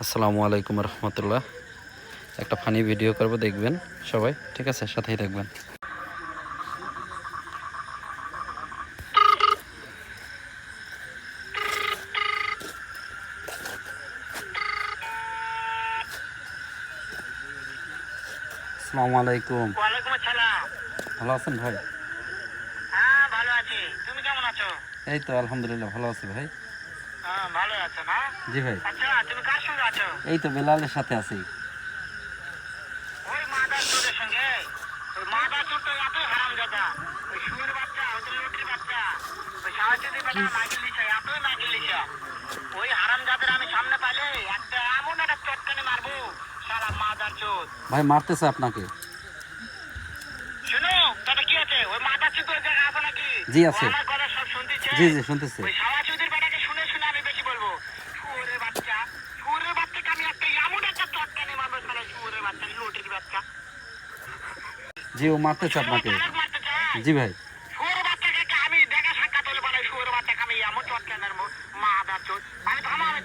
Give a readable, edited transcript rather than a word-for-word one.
আসসালামু আলাইকুম রহমতুল্লাহ। একটা ফানি ভিডিও করব, দেখবেন সবাই, ঠিক আছে? সাথেই থাকবেন। আসসালামু আলাইকুম। ওয়ালাইকুম আসসালাম। ভালো আছেন ভাই? হ্যাঁ, ভালো আছি। তুমি কেমন আছো? এই তো আলহামদুলিল্লাহ ভালো আছি ভাই। হ্যাঁ, ভালো আছো না? জি ভাই। আচ্ছা, তুমি কার সঙ্গে আছো? এই তো বেলালের সাথে আছি। ওই মাদার চোরের সঙ্গে? ওই মাদার চোর তো এতই হারামজাদা। ওই শুয়োর বাচ্চা, ওই তো লুটির বাচ্চা, ওই সাহায্যদি বেটা মাগির লিসা, এতই মাগির লিসা। ওই হারামজাদের আমি সামনে পাইলে একটা এমন একটা চটকানি মারবো, শালা মাদার চোর। ভাই মারতেছে আপনাকে। শুনো, তবে কি আছে? ওই মাদার চোর ওই জায়গায় আছে নাকি? জি ও আছে। আমার কথা সব শুনতেছে। জি জি শুনতেছে। ওই সাহায্যদির বেটাকে শুনে শুনে আমি বেশি বলবো। শুয়োরের বাচ্চা, শুয়োরের বাচ্চাকে আমি একটা এমন একটা চটকানি মারবো, শালা শুয়োরের বাচ্চা, লুটির বাচ্চা। জি ও মারতেছে আপনাকে। মারতে চাই? জি ভাই। শুয়োরের বাচ্চাকে আমি দেখা সাক্ষাৎ হলে বলে শুয়োরের বাচ্চাকে আমি এমন চটকানি মারবো, মাদার চোর। আমি থামো, আমি